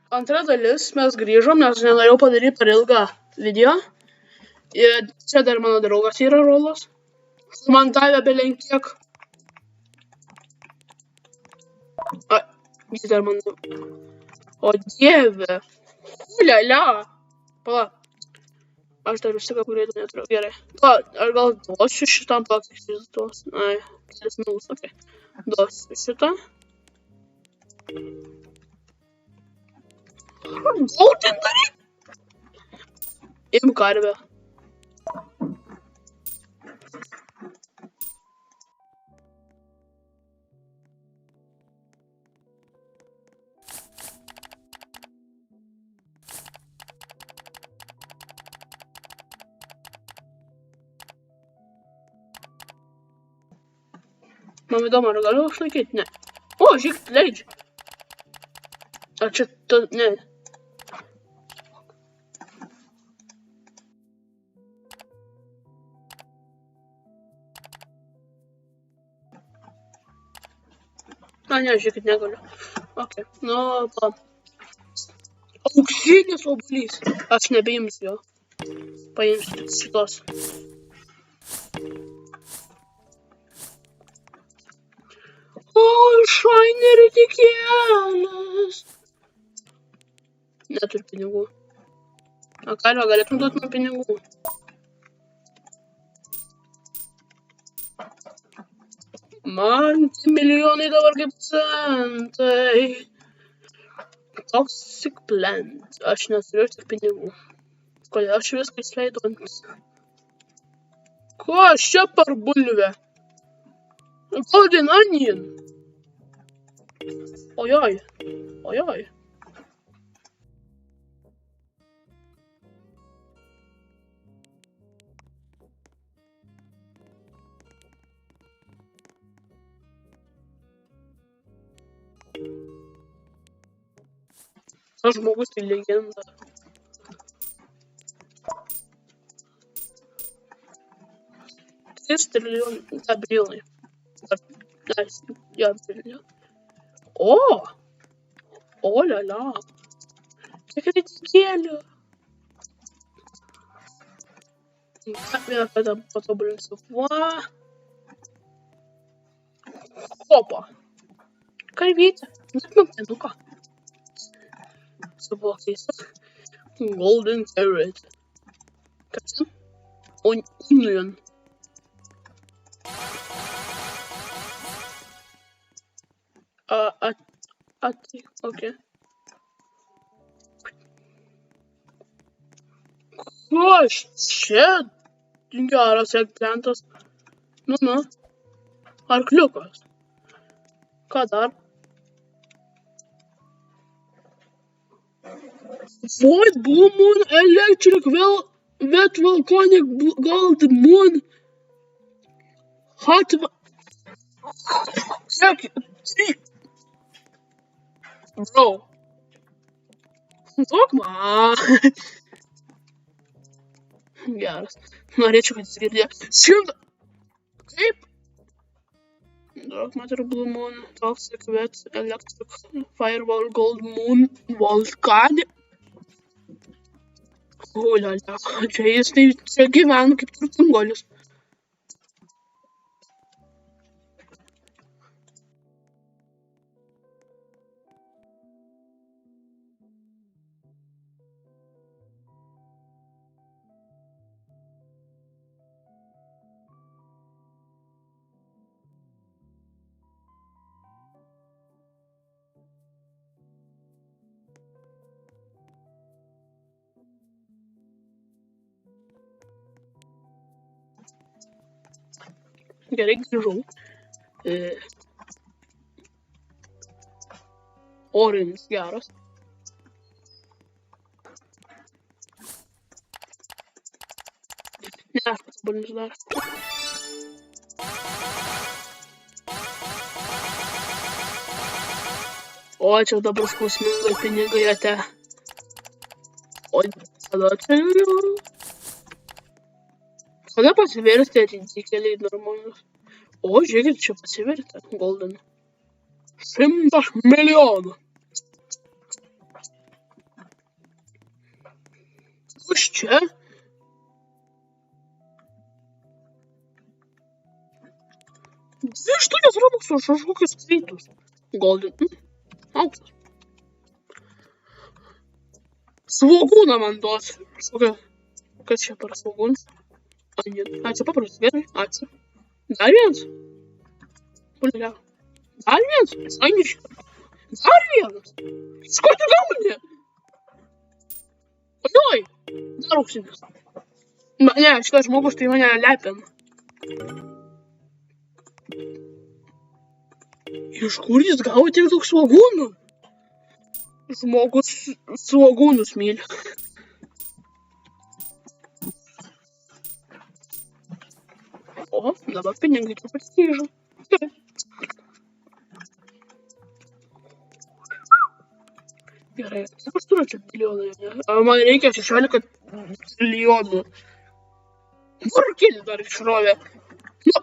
Antra dalis, mes grįžom, nes nenorėjau padaryti per ilgą video. Ir čia dar mano draugas yra Rolas. Man davė belenkiek. Jis dar man... O dieve. Ulialia. Pala. Aš dar viską, kurį neturiu. Gerai. Aš gal duosiu šitam pakeisti duos. Ai, kelis minus, okei. Duosiu šitą. Golden daryk! Imk karvę. Man įdomu, ar galiu išlaikyti? Ne. O, žiūrėk, leidžia. Ar čia tu... Ne. Ne, žiūrėkit, negaliu. Ok, nu, pa. Auksinis obuolys. Aš nebeimsiu jo. Paimsiu tik šitos. O, šainerį tik kelias. Neturiu pinigų. O karvę galėtum duoti man pinigų? Man milijonai dabar kaip centai. Toxic plant. Aš neturiu tik pinigų. Kodėl aš viską įsileidau ant... Ko aš čia per bulvę? Golden onion. Ojoj. Ojoj. Tas žmogus tai legenda. Trilijonai. Ja, trilijonai. O! O, lialia. Kiek retikėlių. Vieną kartą patobulinsiu. Va. Opa. Karvytė. Net man penuką. Buvo keista. Golden carrot. Kas ten? Onion. Okay. Kas čia? Geras eggplantas. Nu. Arkliukas. Ką dar? Void blue moon, electric wet volcanic gold moon, hot... Bro. Duok man. Geras. Norėčiau, kad jis girdėjo. 100. Kaip? Dark matter blue moon, toxic wet electric fireball gold moon, volcanic. O, lialia, čia jis tai čia gyvena kaip turtingolis. Gerai, grįžau. Orange geras. Ne, aš patobulinsiu dar. O, čia dabar skausmingai pinigai ate. O, tada čia jau... Kada pasiversti atitikėliai normalus? O, žiūrėkit, čia pasivertė Golden. 100 milijonų. Kas čia? Dvi štukės robuxų už kažkokius skaitus. Golden. Auksas. Svogūną man duos. Kas čia per svogūnas? Ačiū paprastas, gerai. Ačiū. Dar vienas. Pulia. Dar vienas. Sangiškai. Dar vienas. Iš ko tu gauni? Oi. Dar auksinės. Ne, šitas žmogus tai mane lepina. Iš kur jis gavo tiek daug svogūnų? Žmogus svogūnus myli. O, dabar pinigai truputį grįžo. Gerai. Gerai, aš turiu čia milijoną. Man reikia 16 trilijonų. Burkėlį dar išrovė. Jo,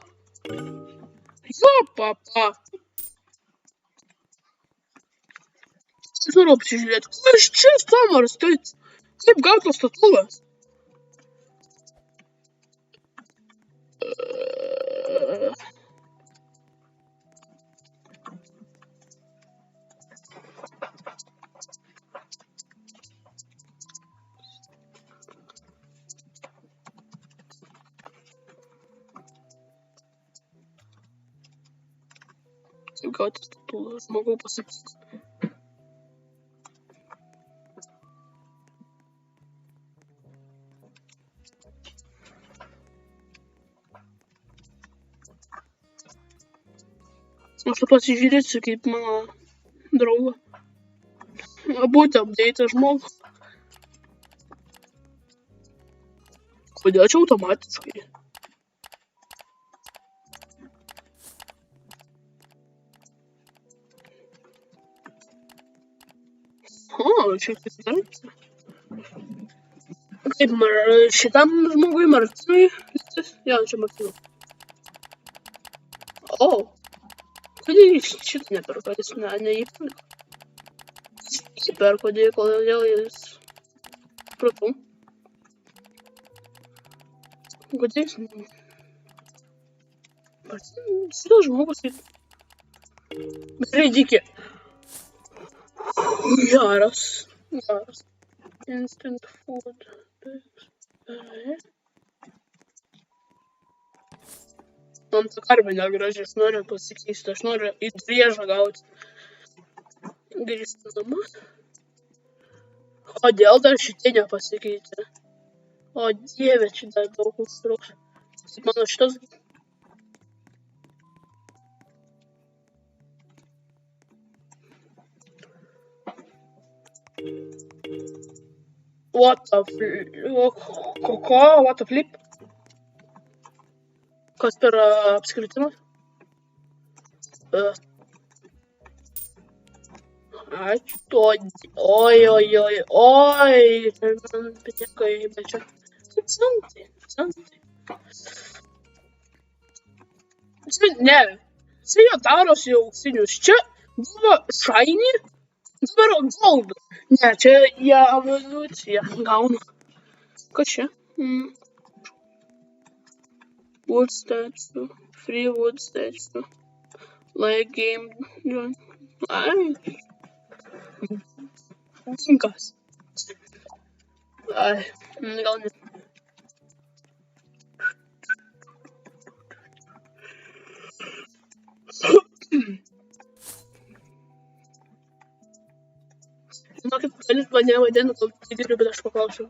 papa. Aš noriu apsižiūrėti. Kas čia Samaras? Kaip gautos statulės? Kaip gauti statulą, žmogau pasakyti. Aš tu pasižiūrėsiu kaip mano draugą. Būti update žmogų. Kodėl čia automatiškai? O, čia gerai. Kaip šitam žmogui Martinui? Jo, čia Martinui. O. Kodėl jis šitą neperka, jis neįperka. Įperka, kodėl jis... Pratau. Kodėl jis... Šitas žmogus tai... Gerai, dykė. Geras. Instant food. Man ta karvė negraži, aš noriu pasikeisti, aš noriu į driežą gauti. Grįžti namo. Kodėl dar šitie nepasikeitė? O dieve, čia dar daug užtruks. Kaip mano šitas... What the flip? Kas per apskritimas? Ačiū. Oi. Man pinigai, bet čia... Centai. Ne. Čia jie darosi auksinius. Čia buvo shiny, dabar gold. Ne, čia jie evoliuciją gauna. Kas čia? Wood statue, free wood statue, like game join. Ai. Dinkas. Ai, gal ne. Žinokit, galit mane vadinti kaip tigriu, bet aš paklausiu.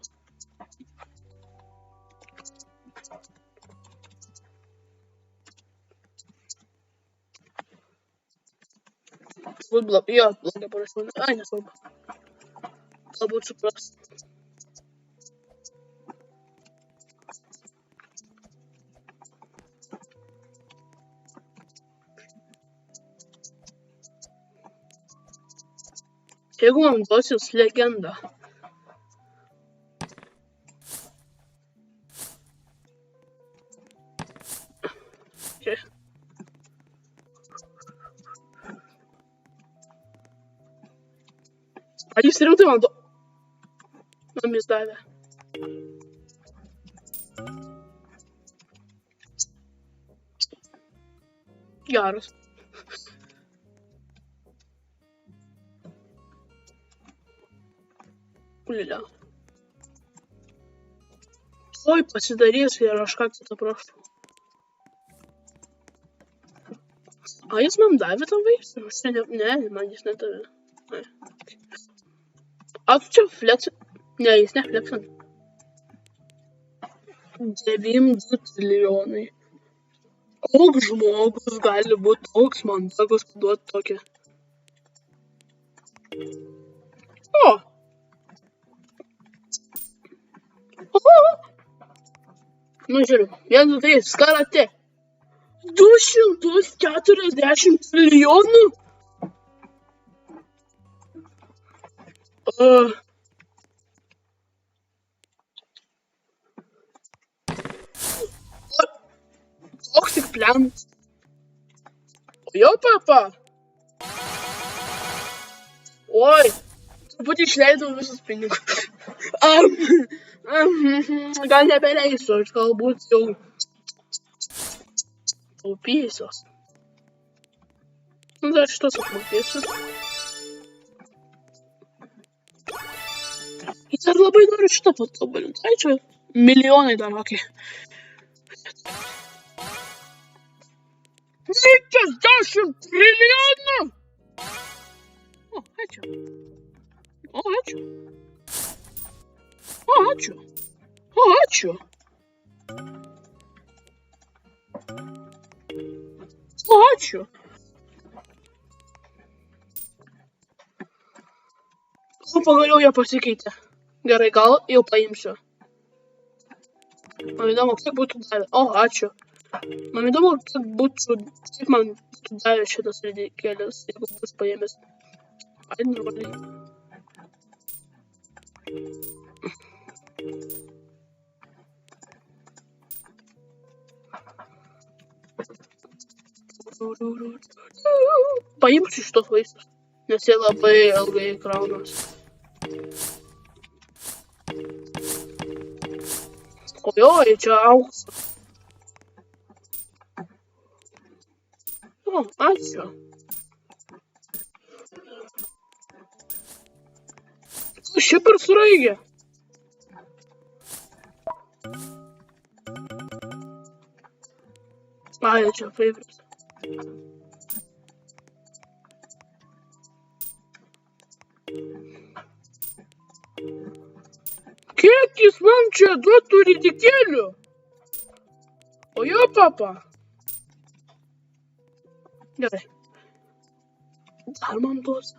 Jo, blogai parašiau. Ai, nesvarbu. Galbūt supras. Jeigu man duosis legendą. Čia. Ar jis rimtai man jis davė? Geras. Ulilia. Oi, pasidarys ir aš ką kitą prašau. A jis man davė tą vaisių? Ne, man jis nedavė. A tu čia flexin? Ne, jis ne flexin. 9 trilijonai. Koks žmogus gali būti toks mandagus duoti tokią? O! Nu žiūrėk, 1, 2, 3, karate. 240 trilijonų? Koks tik plenas. O jo, papa. Oi, truputį išleidau visus pinigus. Gal nebeleisiu, aš galbūt jau taupysiuos. Nu, dar šitos apmokėsiu. Jis dar labai noriu šitą patobulinti. Tai čia milijonai dar, okei. 50 trilijonų! O, ačiū. O, ačiū. O, ačiū. O, ačiū. O, ačiū. O, pagaliau jie pasikeitė. Gerai, gal jau paimsiu. Man įdomu, kiek būtų davę. O, ačiū. Man įdomu, kiek man būtų davę šitas ridikėlis, jeigu bus paėmęs. Ai, normaliai. Paimsiu šitos vaistus, nes jie labai ilgai kraunas. Ojoj, čia auksas. O, ačiū. Kas čia per sraigė? Ai, čia favorites. Kiek jis man čia duotų ridikėlių? O jo, papa. Gerai. Dar man duos.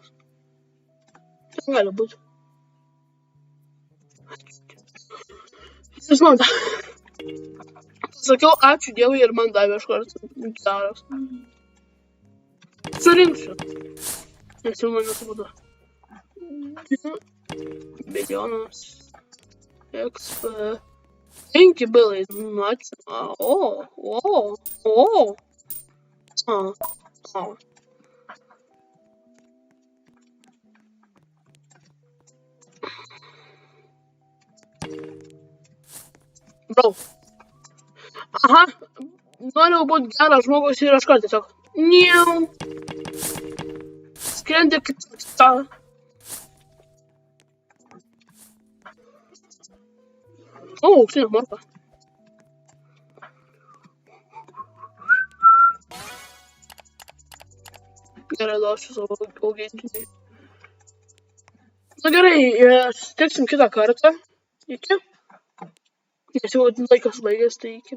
Tai gali būti. Jis man davė. Sakiau ačiū Dievui ir man davė iš karto. Geras. Surinksiu. Nes jau man nesubudu. Milijonas. XP. 5 bilai. Ačiū. Bro. Aha. Noriu būti geras žmogus ir aš kartą tiesiog. Niau. Skrendi kaip tą. O, auksinė morka. Gerai, laušiu savo augintiniai. Na gerai, susitiksim kitą kartą. Iki. Nes jau laikas baigęs, tai iki.